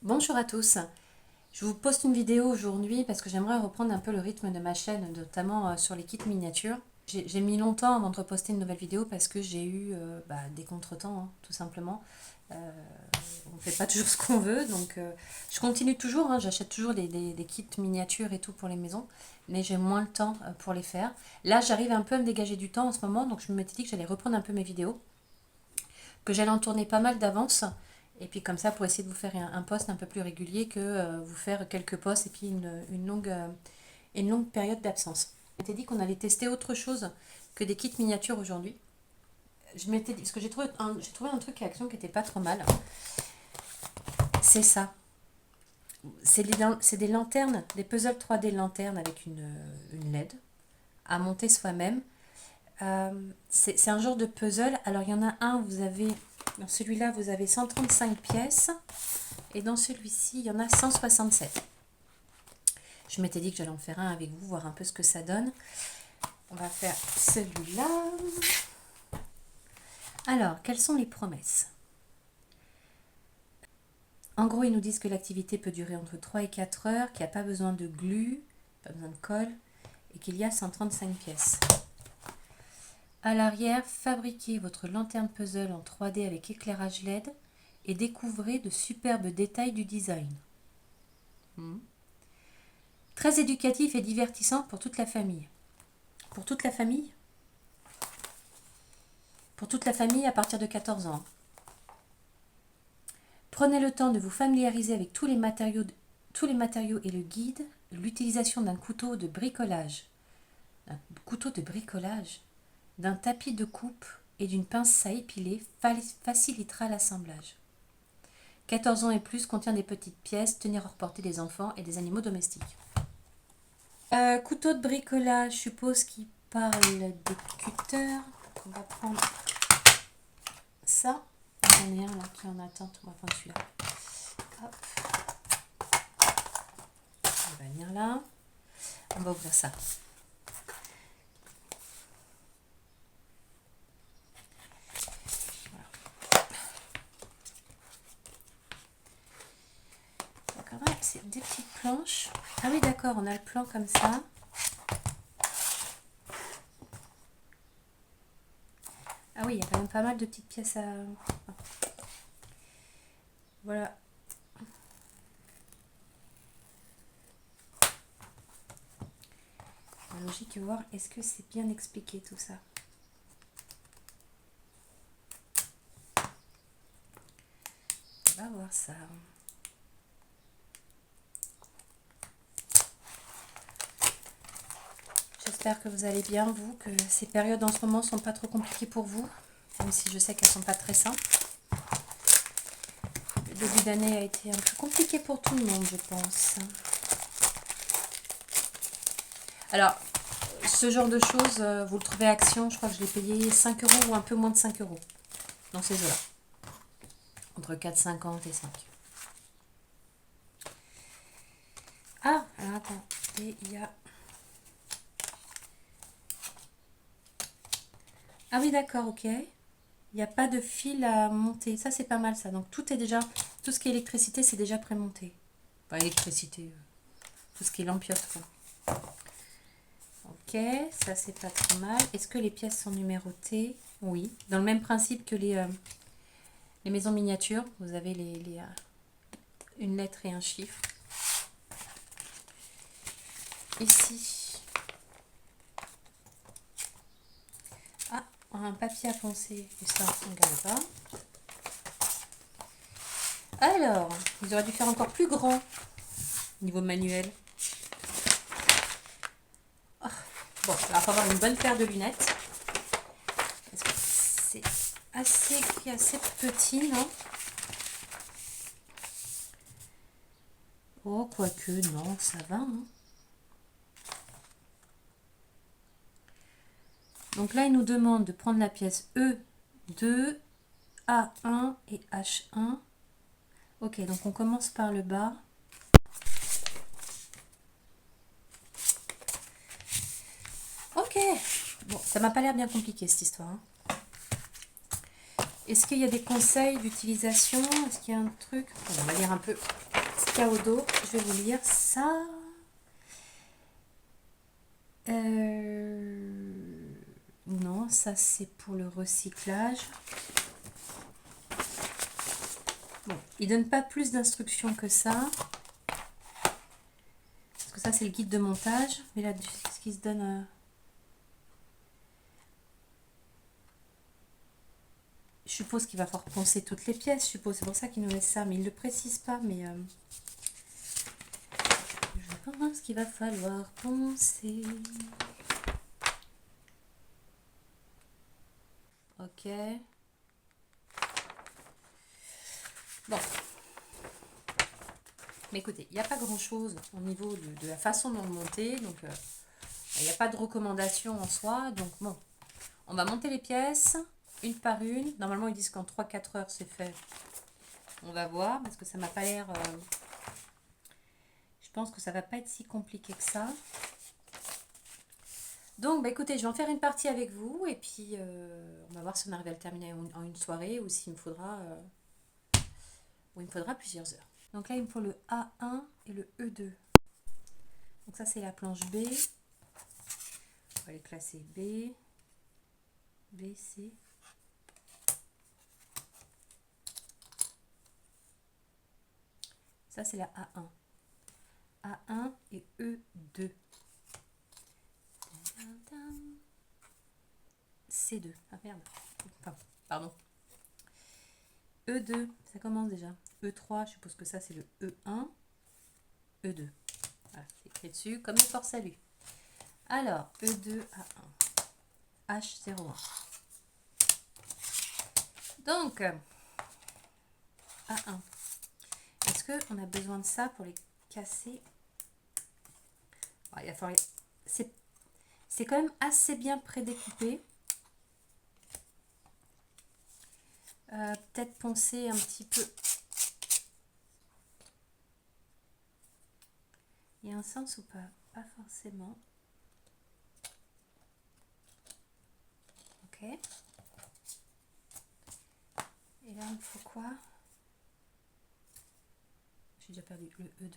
Bonjour à tous, je vous poste une vidéo aujourd'hui parce que j'aimerais reprendre un peu le rythme de ma chaîne, notamment sur les kits miniatures. J'ai mis longtemps avant de reposter une nouvelle vidéo parce que j'ai eu des contretemps, hein, tout simplement. On ne fait pas toujours ce qu'on veut, donc je continue toujours, hein, j'achète toujours des kits miniatures et tout pour les maisons, mais j'ai moins le temps pour les faire. Là, j'arrive un peu à me dégager du temps en ce moment, donc je m'étais dit que j'allais reprendre un peu mes vidéos, que j'allais en tourner pas mal d'avance. Et puis comme ça, pour essayer de vous faire un post un peu plus régulier que vous faire quelques posts et puis une longue période d'absence. Je m'étais dit qu'on allait tester autre chose que des kits miniatures aujourd'hui. Je m'étais dit, parce que j'ai trouvé un truc à Action qui était pas trop mal. C'est ça. C'est des lanternes, des puzzles 3D lanternes avec une LED à monter soi-même. C'est un genre de puzzle. Alors il y en a un, dans celui-là, vous avez 135 pièces. Et dans celui-ci, il y en a 167. Je m'étais dit que j'allais en faire un avec vous, voir un peu ce que ça donne. On va faire celui-là. Alors, quelles sont les promesses? En gros, ils nous disent que l'activité peut durer entre 3 et 4 heures, qu'il n'y a pas besoin de glu, pas besoin de colle, et qu'il y a 135 pièces. À l'arrière, fabriquez votre lanterne puzzle en 3D avec éclairage LED et découvrez de superbes détails du design. Très éducatif et divertissant pour toute la famille. Pour toute la famille? Pour toute la famille à partir de 14 ans. Prenez le temps de vous familiariser avec tous les matériaux et le guide, l'utilisation d'un couteau de bricolage. Un couteau de bricolage, d'un tapis de coupe et d'une pince à épiler facilitera l'assemblage. 14 ans et plus contient des petites pièces, tenir hors portée des enfants et des animaux domestiques. Couteau de bricolage, je suppose qu'il parle des cutters. On va prendre ça. J'en ai un là qui est en attente. On va prendre celui-là. Hop. On va venir là. On va ouvrir ça. Voilà. C'est des petites planches. Ah oui, d'accord, on a le plan comme ça. Ah oui, il y a quand même pas mal de petites pièces à... Voilà. La logique est voir, est-ce que c'est bien expliqué tout ça? On va voir ça. J'espère que vous allez bien, vous, que ces périodes en ce moment sont pas trop compliquées pour vous, même si je sais qu'elles sont pas très simples. Le début d'année a été un peu compliqué pour tout le monde, je pense. Alors, ce genre de choses, vous le trouvez à Action, je crois que je l'ai payé 5 € ou un peu moins de 5 € dans ces eaux-là. Entre 4,50 et 5. Ah, alors attendez, il y a... Ah oui, d'accord, ok. Il n'y a pas de fil à monter. Ça, c'est pas mal, ça. Donc, tout est déjà... Tout ce qui est électricité, c'est déjà prémonté. Pas électricité. Tout ce qui est lampiote, quoi. Ok, ça, c'est pas trop mal. Est-ce que les pièces sont numérotées? Oui. Dans le même principe que les maisons miniatures. Vous avez une lettre et un chiffre. Ici... Ah, un papier à poncer. Et ça, on ne garde pas. Alors, ils auraient dû faire encore plus grand niveau manuel. Oh, bon, il va falloir une bonne paire de lunettes. Parce que c'est assez petit, non? Oh, quoique, non, ça va. Hein. Donc là, il nous demande de prendre la pièce E2, A1 et H1. Ok, donc on commence par le bas. Ok, bon, ça m'a pas l'air bien compliqué cette histoire. Hein. Est-ce qu'il y a des conseils d'utilisation? Est-ce qu'il y a un truc? On va lire un peu ce qu'il y a au dos. Je vais vous lire ça. Non, ça c'est pour le recyclage. Bon, il donne pas plus d'instructions que ça. Parce que ça c'est le guide de montage. Mais là, ce qui se donne... Je suppose qu'il va falloir poncer toutes les pièces. Je suppose, c'est pour ça qu'il nous laisse ça. Mais il ne le précise pas. Mais je pense qu'il va falloir poncer. Ok. Bon. Mais écoutez, il n'y a pas grand chose au niveau de la façon dont le monter. Donc, il n'y a pas de recommandation en soi. Donc, bon, on va monter les pièces une par une. Normalement, ils disent qu'en 3-4 heures, c'est fait. On va voir parce que ça m'a pas l'air... je pense que ça va pas être si compliqué que ça. Donc, bah, écoutez, je vais en faire une partie avec vous. Et puis, on va voir si on arrive à le terminer en une soirée ou s'il me faudra... ou il me faudra plusieurs heures. Donc là, il me faut le A1 et le E2. Donc ça, c'est la planche B. On va les classer B, B, C. Ça, c'est la A1. A1 et E2. C2. Ah merde. Enfin, pardon. E2, ça commence déjà. E3, je suppose que ça, c'est le E1. E2. Voilà, c'est écrit dessus comme le port salut. Alors, E2, A1. H01. Donc, A1. Est-ce qu'on a besoin de ça pour les casser? Il va falloir... C'est quand même assez bien prédécoupé. Peut-être poncer un petit peu. Il y a un sens ou pas? Pas forcément. Ok. Et là, il me faut quoi? J'ai déjà perdu le E2.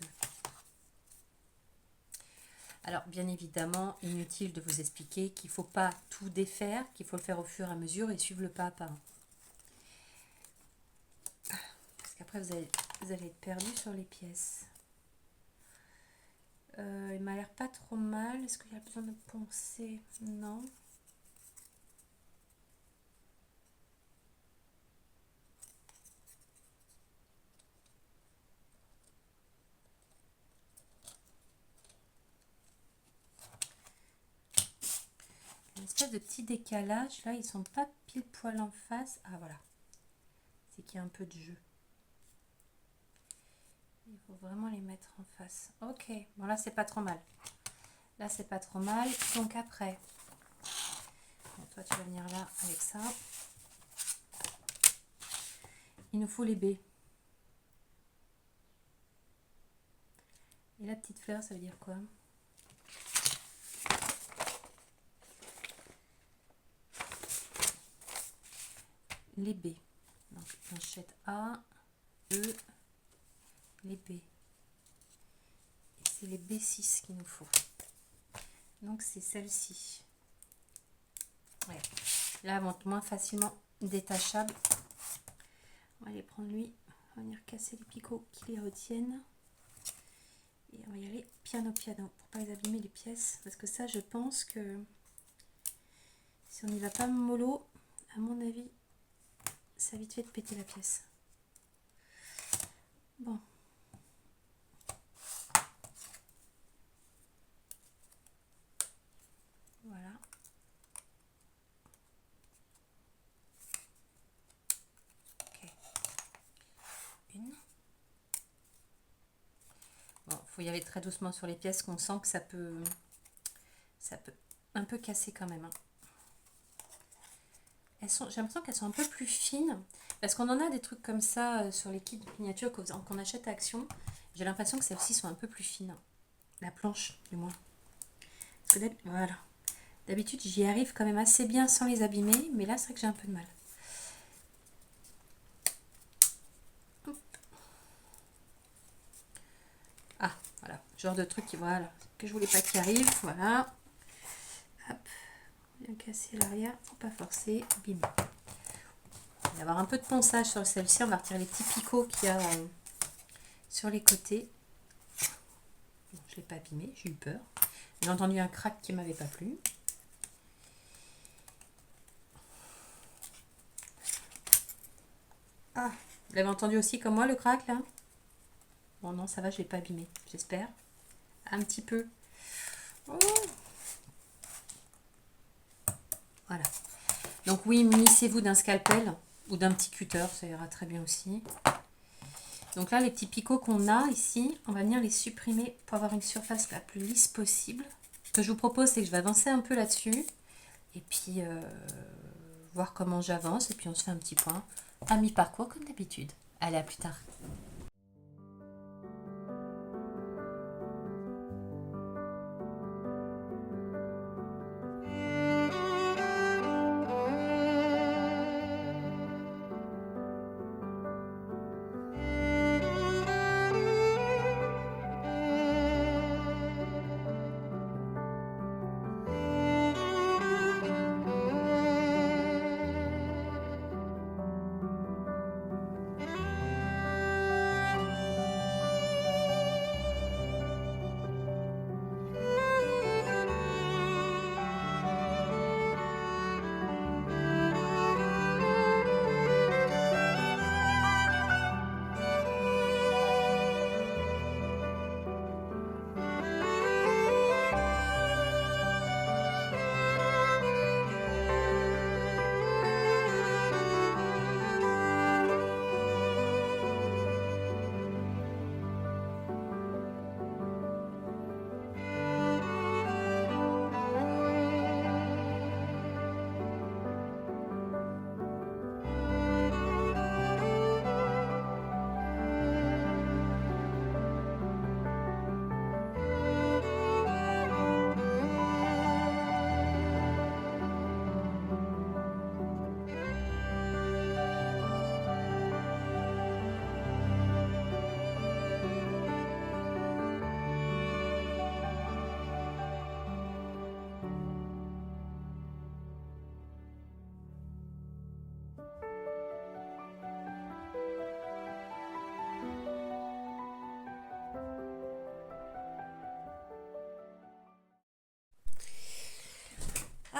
Alors, bien évidemment, inutile de vous expliquer qu'il ne faut pas tout défaire, qu'il faut le faire au fur et à mesure et suivre le pas à pas. Parce qu'après, vous allez être perdu sur les pièces. Il m'a l'air pas trop mal. Est-ce qu'il y a besoin de poncer? Non. Une espèce de petit décalage. Là, ils sont pas pile poil en face. Ah, voilà. C'est qu'il y a un peu de jeu. Il faut vraiment les mettre en face. Ok. Bon, là, c'est pas trop mal. Là, c'est pas trop mal. Donc, après... Bon, toi, tu vas venir là avec ça. Il nous faut les baies. Et la petite fleur, ça veut dire quoi? Les B. Donc, planchette A, E, les B. Et c'est les B6 qu'il nous faut. Donc, c'est celle-ci. Ouais. Là, elles vont être moins facilement détachables. On va les prendre lui. On va venir casser les picots qui les retiennent. Et on va y aller piano piano pour pas les abîmer les pièces. Parce que ça, je pense que si on n'y va pas mollo, à mon avis, ça a vite fait de péter la pièce. Bon. Voilà. Ok. Une. Bon, faut y aller très doucement sur les pièces qu'on sent que ça peut un peu casser quand même. Hein. J'ai l'impression qu'elles sont un peu plus fines. Parce qu'on en a des trucs comme ça sur les kits miniatures qu'on achète à Action. J'ai l'impression que celles-ci sont un peu plus fines. La planche, du moins. Voilà. D'habitude, j'y arrive quand même assez bien sans les abîmer. Mais là, c'est vrai que j'ai un peu de mal. Genre de truc qui, voilà, que je voulais pas qu'il arrive. Voilà. Hop. Bien casser l'arrière. Faut pas forcer. Bim. Il va y avoir un peu de ponçage sur celle-ci. On va retirer les petits picots qu'il y a sur les côtés. Bon, je l'ai pas abîmé. J'ai eu peur. J'ai entendu un crack qui m'avait pas plu. Ah, vous l'avez entendu aussi comme moi le crack là? Bon non, ça va, je l'ai pas abîmé, j'espère. Un petit peu. Oh. Voilà. Donc oui, munissez-vous d'un scalpel ou d'un petit cutter, ça ira très bien aussi. Donc là, les petits picots qu'on a ici, on va venir les supprimer pour avoir une surface la plus lisse possible. Ce que je vous propose, c'est que je vais avancer un peu là-dessus. Et puis, voir comment j'avance. Et puis, on se fait un petit point à mi-parcours comme d'habitude. Allez, à plus tard.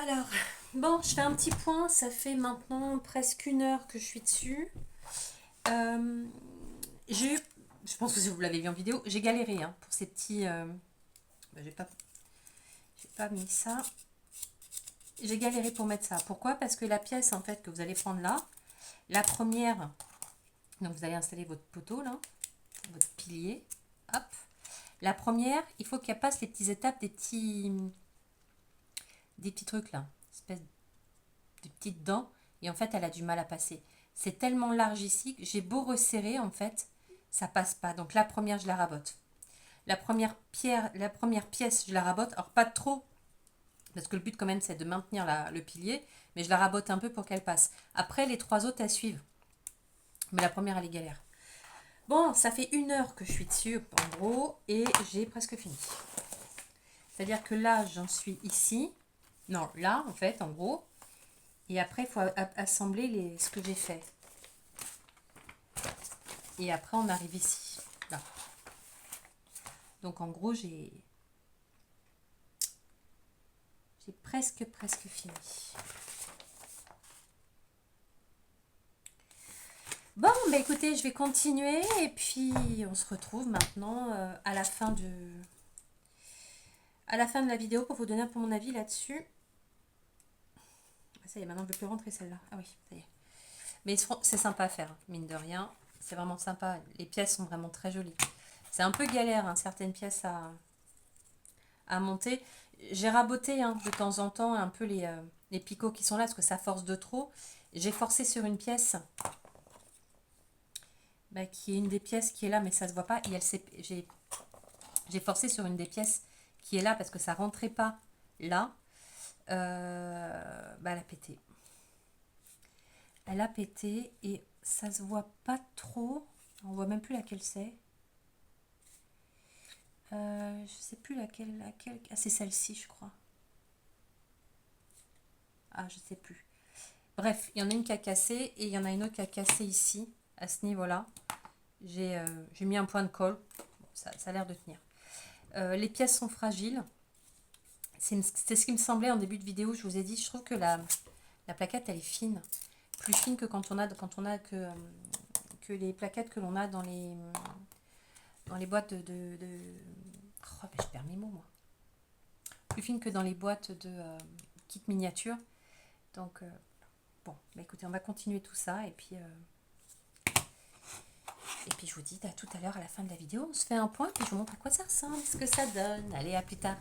Alors, bon, je fais un petit point. Ça fait maintenant presque 1 heure que je suis dessus. J'ai eu, je pense que vous l'avez vu en vidéo, j'ai galéré hein, pour ces petits... j'ai pas mis ça. J'ai galéré pour mettre ça. Pourquoi? Parce que la pièce en fait que vous allez prendre là, la première, donc vous allez installer votre poteau là, votre pilier, hop. La première, il faut qu'elle passe les petites étapes des petits trucs là, espèce de petites dents, et en fait elle a du mal à passer. C'est tellement large ici que j'ai beau resserrer en fait, ça passe pas. Donc la première, je la rabote. La première pièce, je la rabote. Alors pas trop, parce que le but quand même c'est de maintenir le pilier, mais je la rabote un peu pour qu'elle passe. Après les 3 autres elles suivent, mais la première elle est galère. Bon, ça fait 1 heure que je suis dessus en gros et j'ai presque fini. C'est-à-dire que là j'en suis ici, non là en fait en gros, et après il faut assembler ce que j'ai fait. Et après on arrive ici, là. Donc en gros j'ai presque fini. Bon, bah écoutez, je vais continuer et puis on se retrouve maintenant à la fin de la vidéo pour vous donner un peu mon avis là-dessus. Ça y est, maintenant je ne peux plus rentrer celle-là. Ah oui, ça y est. Mais c'est sympa à faire, mine de rien. C'est vraiment sympa. Les pièces sont vraiment très jolies. C'est un peu galère, hein, certaines pièces à monter. J'ai raboté hein, de temps en temps un peu les picots qui sont là parce que ça force de trop. J'ai forcé sur une pièce qui est une des pièces qui est là, mais ça se voit pas. Et j'ai forcé sur une des pièces qui est là parce que ça rentrait pas là. Elle a pété. Elle a pété et ça se voit pas trop. On voit même plus laquelle c'est. Je sais plus laquelle. Ah, c'est celle-ci, je crois. Ah, je sais plus. Bref, il y en a une qui a cassé et il y en a une autre qui a cassé ici, à ce niveau-là. J'ai mis un point de colle. Bon, ça a l'air de tenir. Les pièces sont fragiles. C'est ce qui me semblait en début de vidéo. Je vous ai dit, je trouve que la plaquette, elle est fine. Plus fine que quand on a que les plaquettes que l'on a dans les boîtes Oh, ben, je perds mes mots, moi. Plus fine que dans les boîtes de kit miniature. Donc, bon, bah écoutez, on va continuer tout ça. Et puis je vous dis à tout à l'heure à la fin de la vidéo. On se fait un point, puis je vous montre à quoi ça ressemble, ce que ça donne. Allez, à plus tard.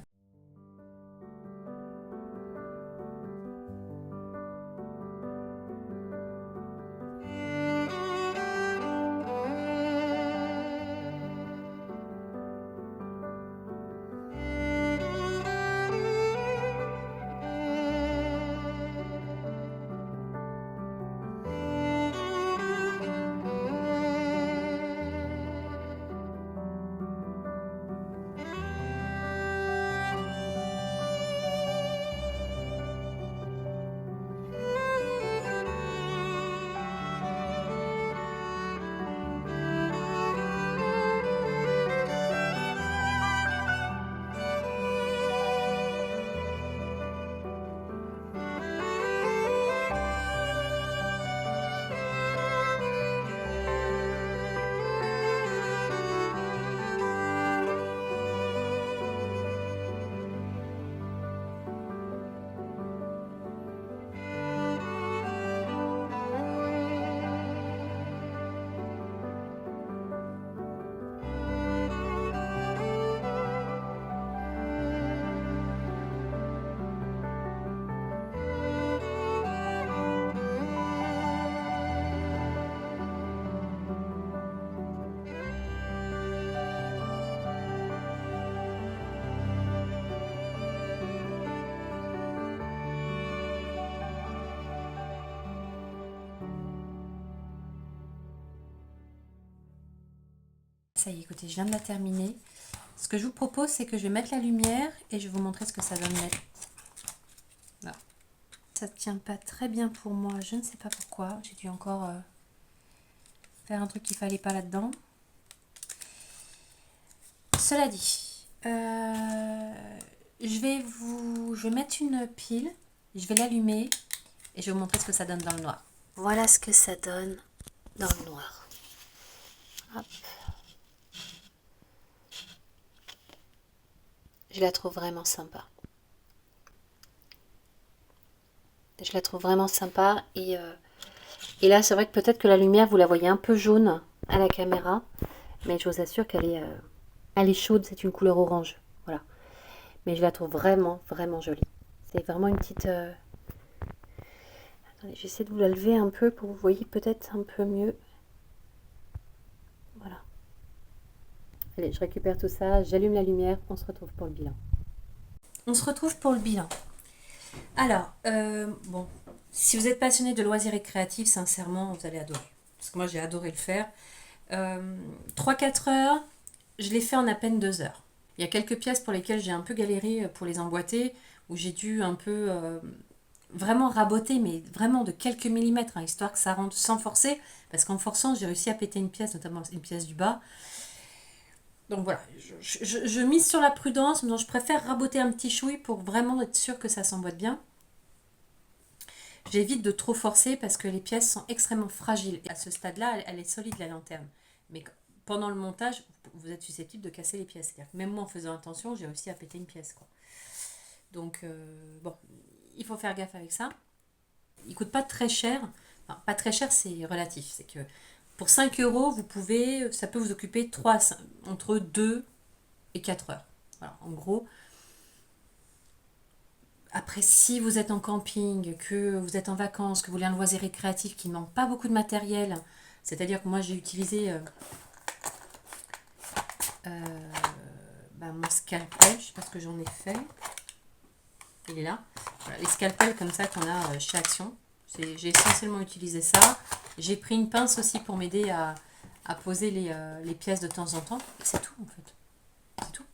Ça y est, écoutez, je viens de la terminer. Ce que je vous propose, c'est que je vais mettre la lumière et je vais vous montrer ce que ça donne mettre. Là. Ça ne tient pas très bien pour moi, je ne sais pas pourquoi. J'ai dû encore faire un truc qu'il ne fallait pas là-dedans. Cela dit, je vais mettre une pile, je vais l'allumer et je vais vous montrer ce que ça donne dans le noir. Voilà ce que ça donne dans le noir. Hop. Je la trouve vraiment sympa. Je la trouve vraiment sympa. Et là, c'est vrai que peut-être que la lumière, vous la voyez un peu jaune à la caméra. Mais je vous assure qu'elle est chaude. C'est une couleur orange. Voilà. Mais je la trouve vraiment, vraiment jolie. C'est vraiment une petite... Attendez, j'essaie de vous la lever un peu pour que vous voyez peut-être un peu mieux. Voilà. Allez, je récupère tout ça. J'allume la lumière. On se retrouve pour le bilan. On se retrouve pour le bilan. Alors, bon, si vous êtes passionné de loisirs et créatifs, sincèrement, vous allez adorer. Parce que moi, j'ai adoré le faire. 3-4 heures, je l'ai fait en à peine 2 heures. Il y a quelques pièces pour lesquelles j'ai un peu galéré pour les emboîter, où j'ai dû un peu vraiment raboter, mais vraiment de quelques millimètres, hein, histoire que ça rentre sans forcer. Parce qu'en forçant, j'ai réussi à péter une pièce, notamment une pièce du bas. Donc voilà, je mise sur la prudence, mais je préfère raboter un petit chouille pour vraiment être sûr que ça s'emboîte bien. J'évite de trop forcer parce que les pièces sont extrêmement fragiles. Et à ce stade-là, elle est solide, la lanterne. Mais pendant le montage, vous êtes susceptible de casser les pièces. C'est-à-dire que même moi, en faisant attention, j'ai réussi à péter une pièce, quoi. Donc, bon, il faut faire gaffe avec ça. Il ne coûte pas très cher. Enfin, pas très cher, c'est relatif. C'est que pour 5 euros, ça peut vous occuper entre 2 et 4 heures. Voilà, en gros. Après, si vous êtes en camping, que vous êtes en vacances, que vous voulez un loisir récréatif qui ne manque pas beaucoup de matériel, c'est-à-dire que moi j'ai utilisé mon scalpel, je ne sais pas ce que j'en ai fait. Il est là. Voilà, les scalpels comme ça qu'on a chez Action. J'ai essentiellement utilisé ça. J'ai pris une pince aussi pour m'aider à poser les pièces de temps en temps. Et c'est tout en fait. C'est tout.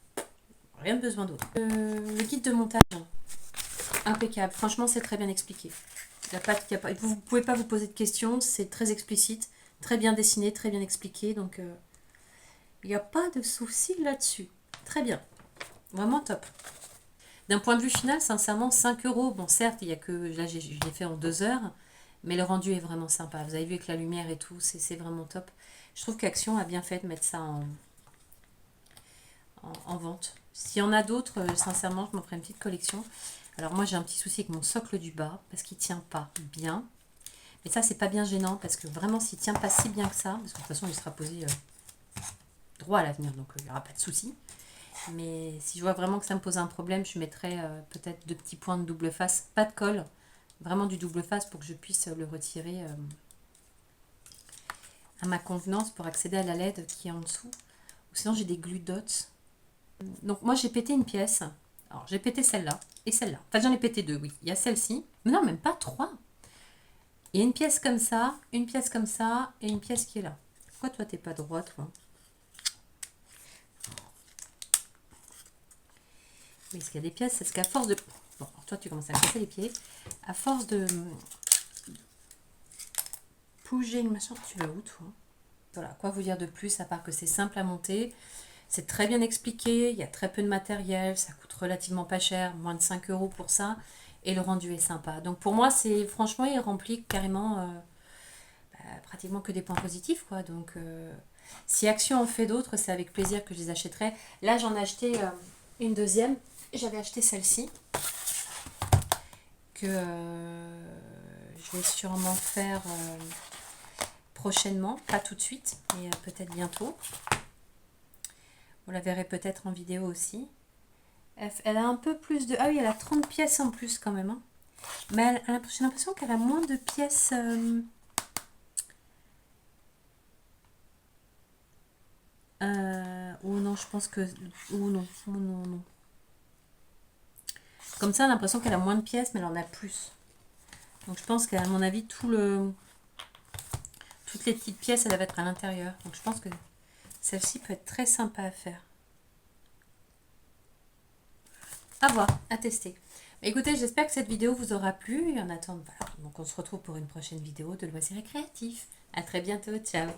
rien besoin d'autre. Le guide de montage, impeccable. Franchement, c'est très bien expliqué. Vous ne pouvez pas vous poser de questions, c'est très explicite, très bien dessiné, très bien expliqué. Donc, il n'y a pas de souci là-dessus. Très bien. Vraiment top. D'un point de vue final, sincèrement, 5 euros. Bon, certes, il y a que là, je l'ai fait en 2 heures, mais le rendu est vraiment sympa. Vous avez vu avec la lumière et tout, c'est vraiment top. Je trouve qu'Action a bien fait de mettre ça en vente. S'il y en a d'autres, sincèrement, je m'en ferai une petite collection. Alors moi, j'ai un petit souci avec mon socle du bas, parce qu'il ne tient pas bien. Mais ça, c'est pas bien gênant, parce que vraiment, s'il ne tient pas si bien que ça, parce que de toute façon, il sera posé droit à l'avenir, donc il n'y aura pas de souci. Mais si je vois vraiment que ça me pose un problème, je mettrai peut-être 2 petits points de double face, pas de colle, vraiment du double face pour que je puisse le retirer à ma convenance pour accéder à la LED qui est en dessous. Ou sinon j'ai des glue dots. Donc moi j'ai pété une pièce. Alors j'ai pété celle-là et celle-là. Enfin j'en ai pété 2, oui. Il y a celle-ci. Mais non, même pas 3. Il y a une pièce comme ça, une pièce comme ça et une pièce qui est là. Pourquoi toi t'es pas droit, toi? Oui, parce qu'il y a des pièces, c'est ce qu'à force de... Bon, toi tu commences à casser les pieds. À force de bouger le machin, tu vas où toi? Voilà, quoi vous dire de plus à part que c'est simple à monter. C'est très bien expliqué, il y a très peu de matériel, ça coûte relativement pas cher, moins de 5 euros pour ça. Et le rendu est sympa. Donc pour moi, c'est franchement, il remplit carrément pratiquement que des points positifs, quoi. Donc si Action en fait d'autres, c'est avec plaisir que je les achèterai. Là, j'en ai acheté une deuxième. J'avais acheté celle-ci que je vais sûrement faire prochainement, pas tout de suite, mais peut-être bientôt. Vous la verrez peut-être en vidéo aussi. Elle a un peu plus de... Ah oui, elle a 30 pièces en plus quand même. Hein. Mais j'ai l'impression qu'elle a moins de pièces... ou non, je pense que... Ou non, non. Comme ça, on a l'impression qu'elle a moins de pièces, mais elle en a plus. Donc je pense qu'à mon avis, toutes les petites pièces, elles doivent être à l'intérieur. Donc je pense que celle-ci peut être très sympa à faire. À voir, à tester. Écoutez, j'espère que cette vidéo vous aura plu. Et en attendant, voilà, donc on se retrouve pour une prochaine vidéo de loisirs et créatifs. À très bientôt, ciao.